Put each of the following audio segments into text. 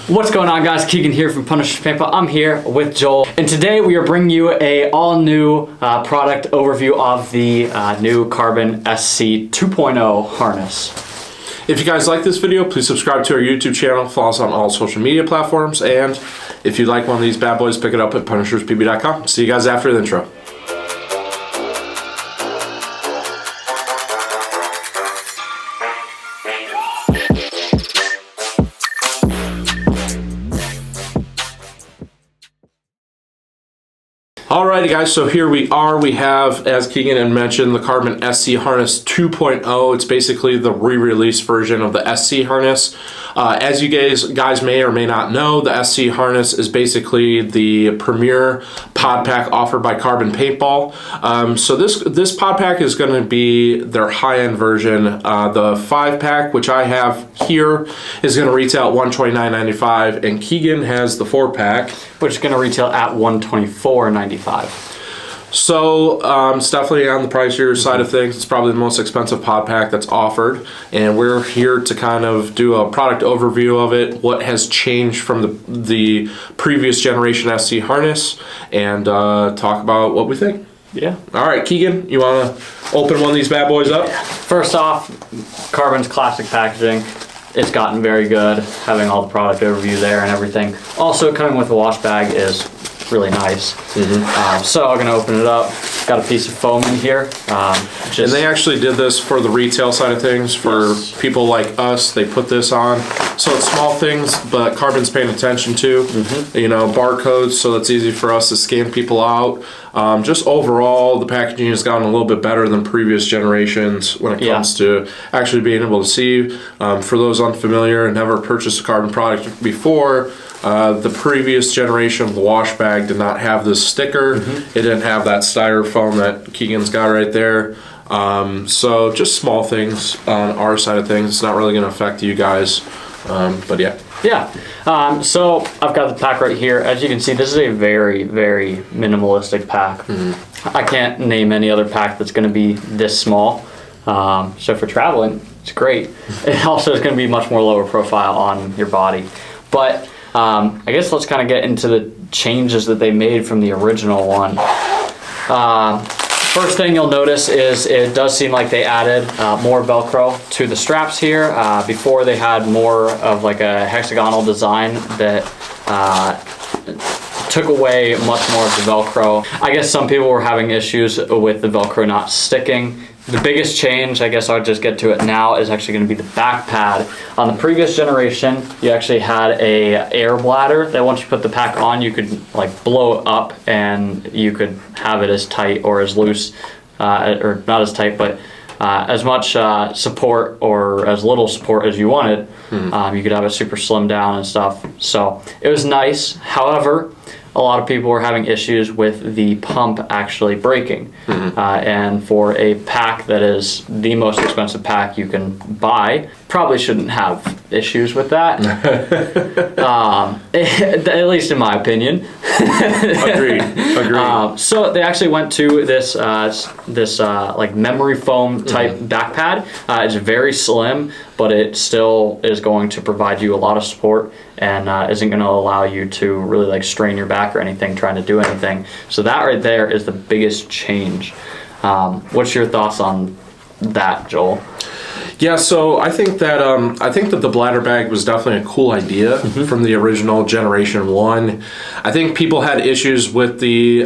What's going on, guys? Keegan here from Carbon Paintball. I'm here with Joel, and today we are bringing you a all-new product overview of the new Carbon SC 2.0 harness. If you guys like this video, please subscribe to our YouTube channel, follow us on all social media platforms, and if you like one of these bad boys, pick it up at punisherspb.com. See you guys after the intro. Alrighty guys, so here we are. We have, as Keegan had mentioned, the Carbon SC Harness 2.0. It's basically the re-release version of the SC Harness. As you guys may or may not know, the SC Harness is basically the premier pod pack offered by Carbon Paintball. So this pod pack is going to be their high-end version. The 5-pack, which I have here, is going to retail at $129.95, and Keegan has the 4-pack, which is going to retail at $124.95. So it's definitely on the pricier side of things. It's probably the most expensive pod pack that's offered, and we're here to kind of do a product overview of it, what has changed from the previous generation SC harness, and talk about what we think. Yeah. All right, Keegan, you want to open one of these bad boys up? First off, Carbon's classic packaging. It's gotten very good, having all the product overview there and everything. Also, coming with a wash bag is really nice. So I'm gonna open it up. Got a piece of foam in here. And they actually did this for the retail side of things. For people like us, they put this on. So it's small things, but Carbon's paying attention to. You know, barcodes, so it's easy for us to scan people out. Just overall, the packaging has gotten a little bit better than previous generations when it comes to actually being able to see. For those unfamiliar and never purchased a Carbon product before, the previous generation of the wash bag did not have this sticker. It didn't have that styrofoam that Keegan's got right there. So just small things on our side of things. It's not really going to affect you guys, but yeah. Yeah, so I've got the pack right here. As you can see, this is a very, very minimalistic pack. I can't name any other pack that's going to be this small. So for traveling, it's great. It also is going to be much more lower profile on your body. But I guess let's kind of get into the changes that they made from the original one. First thing you'll notice is it does seem like they added more Velcro to the straps here. Before they had more of like a hexagonal design that took away much more of the Velcro. I guess some people were having issues with the Velcro not sticking. The biggest change, I guess I'll just get to it now, is actually going to be the back pad. On the previous generation, you actually had a air bladder that once you put the pack on, you could like blow it up and you could have it as tight or as loose, or not as tight, but as much support or as little support as you wanted. You could have it super slim down and stuff. So it was nice. However, a lot of people were having issues with the pump actually breaking. And for a pack that is the most expensive pack you can buy, probably shouldn't have issues with that. At least in my opinion. Agreed. So they actually went to this like memory foam type back pad. It's very slim, but it still is going to provide you a lot of support and isn't going to allow you to really like strain your back or anything trying to do anything. So that right there is the biggest change. What's your thoughts on that, Joel? Yeah, so I think that the bladder bag was definitely a cool idea from the original generation 1. I think people had issues with the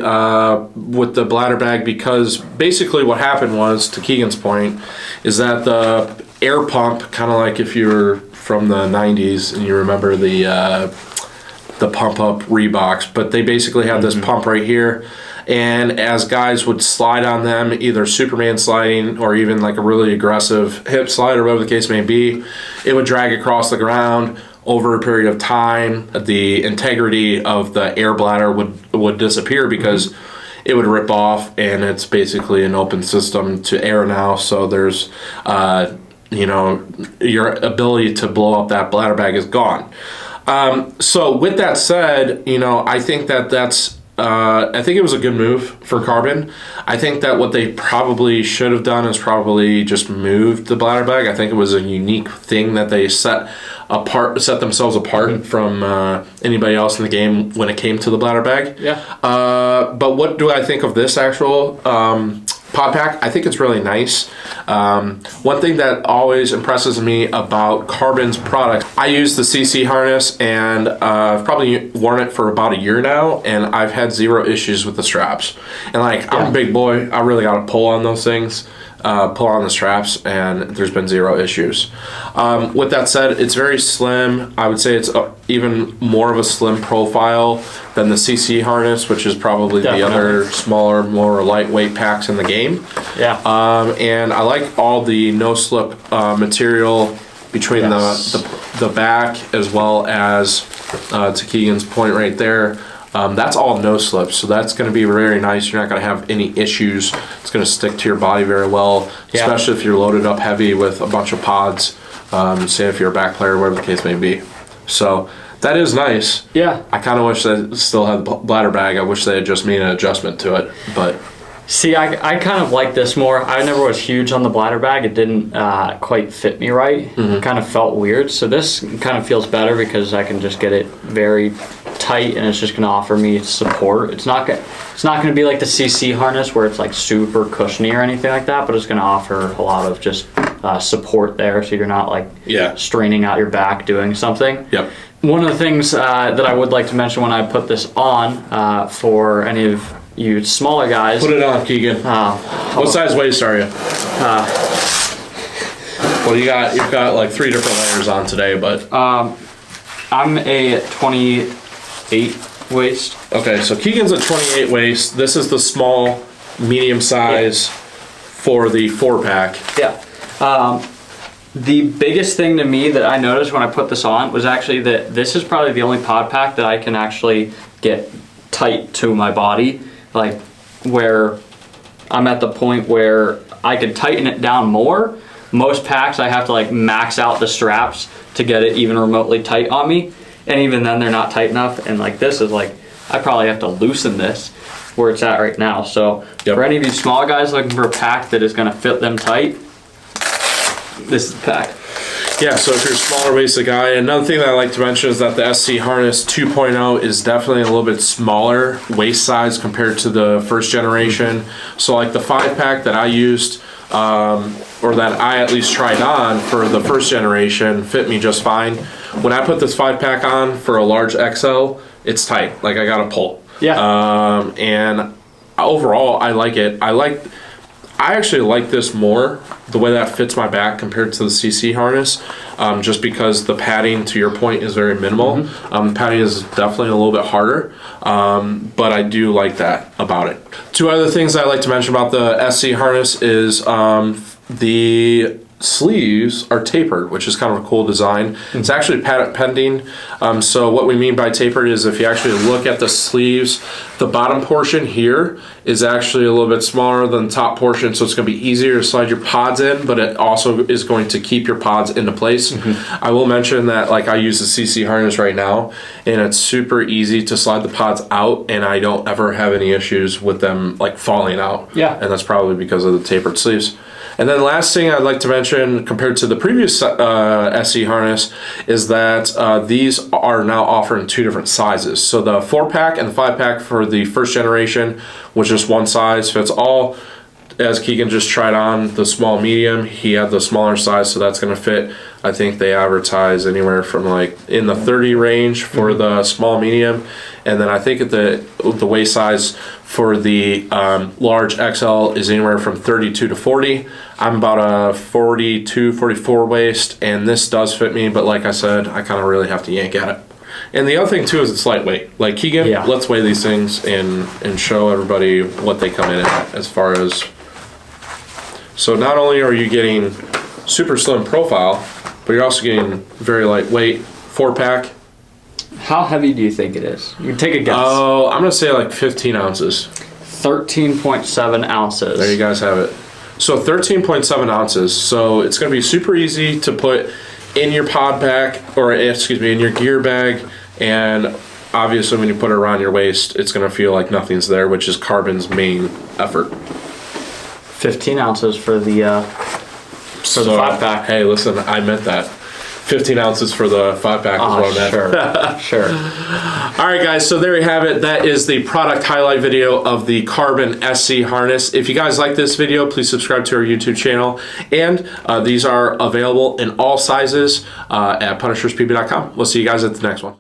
bladder bag because basically what happened was, to Keegan's point, is that the air pump, kind of like if you're from the 90s and you remember the pump up Reeboks, but they basically had this pump right here. And as guys would slide on them, either Superman sliding or even like a really aggressive hip slide or whatever the case may be, it would drag across the ground over a period of time. The integrity of the air bladder would disappear because it would rip off, and it's basically an open system to air now. So there's, you know, your ability to blow up that bladder bag is gone. So with that said, you know, I think that that's I think it was a good move for Carbon. I think that what they probably should have done is probably just moved the bladder bag. I think it was a unique thing that they set themselves apart from anybody else in the game when it came to the bladder bag. Yeah. But what do I think of this actual pod pack? I think it's really nice. One thing that always impresses me about Carbon's product, I use the CC harness, and I've probably worn it for about a year now, and I've had zero issues with the straps. And like, I'm a big boy, I really got to pull on those things, pull on the straps, and there's been zero issues. With that said, it's very slim. I would say it's even more of a slim profile than the CC harness, which is probably the other smaller, more lightweight packs in the game. Yeah. And I like all the no-slip material between the back, as well as to Keegan's point right there. That's all no slip, so that's going to be very nice. You're not going to have any issues. It's going to stick to your body very well, especially if you're loaded up heavy with a bunch of pods, say if you're a back player, whatever the case may be. So that is nice. Yeah. I kind of wish they still had the bladder bag. I wish they had just made an adjustment to it, but... See, I kind of like this more. I never was huge on the bladder bag. It didn't quite fit me right. It kind of felt weird. So this kind of feels better because I can just get it very tight, and it's just going to offer me support. It's not going to be like the CC harness where it's like super cushiony or anything like that, but it's going to offer a lot of just support there, so you're not like straining out your back doing something. Yep. One of the things that I would like to mention when I put this on for any of you smaller guys. Put it on, Keegan. What size waist are you? Well, you've got like 3 different layers on today, but I'm a 28 waist. Okay, so Keegan's a 28 waist. This is the small, medium size for the 4-pack. Yeah. The biggest thing to me that I noticed when I put this on was actually that this is probably the only pod pack that I can actually get tight to my body. Like, where I'm at the point where I could tighten it down more. Most packs I have to like max out the straps to get it even remotely tight on me, and even then they're not tight enough. And like, this is like, I probably have to loosen this where it's at right now. So for any of you small guys looking for a pack that is going to fit them tight, this is the pack. Yeah, so if you're a smaller waisted guy, another thing that I like to mention is that the SC Harness 2.0 is definitely a little bit smaller waist size compared to the first generation. So like the 5-pack that I used, or that I at least tried on for the first generation, fit me just fine. When I put this 5-pack on for a large XL, it's tight. Like, I gotta pull. Yeah. And overall, I like it. I actually like this more, the way that fits my back compared to the CC harness, just because the padding, to your point, is very minimal. The padding is definitely a little bit harder, but I do like that about it. 2 other things I like to mention about the SC harness is the sleeves are tapered, which is kind of a cool design. It's actually patent pending. So what we mean by tapered is if you actually look at the sleeves, the bottom portion here is actually a little bit smaller than the top portion, so it's going to be easier to slide your pods in, but it also is going to keep your pods into place. I will mention that, like, I use the CC harness right now, and it's super easy to slide the pods out, and I don't ever have any issues with them like falling out. Yeah. And that's probably because of the tapered sleeves. And then last thing I'd like to mention compared to the previous SC harness is that these are now offered in 2 different sizes. So the 4-pack and the 5-pack for the first generation was just one size fits all. As Keegan just tried on the small medium, he had the smaller size, so that's going to fit. I think they advertise anywhere from like in the 30 range for the small medium, and then I think the waist size for the large XL is anywhere from 32 to 40. I'm about a 42, 44 waist, and this does fit me, but like I said, I kind of really have to yank at it. And the other thing too is it's lightweight. Like, Keegan, let's weigh these things and show everybody what they come in at as far as. So not only are you getting super slim profile, but you're also getting very lightweight 4-pack. How heavy do you think it is? You can take a guess. Oh, I'm gonna say like 15 ounces. 13.7 ounces. There you guys have it. So 13.7 ounces. So it's gonna be super easy to put in your pod pack, or excuse me, in your gear bag, and obviously when you put it around your waist, it's going to feel like nothing's there, which is Carbon's main effort. 15 ounces for the 5-pack. Hey, listen, I meant that. 15 ounces for the 5-pack as well. Sure. All right, guys, so there you have it. That is the product highlight video of the Carbon SC harness. If you guys like this video, please subscribe to our YouTube channel. And these are available in all sizes at punisherspp.com. We'll see you guys at the next one.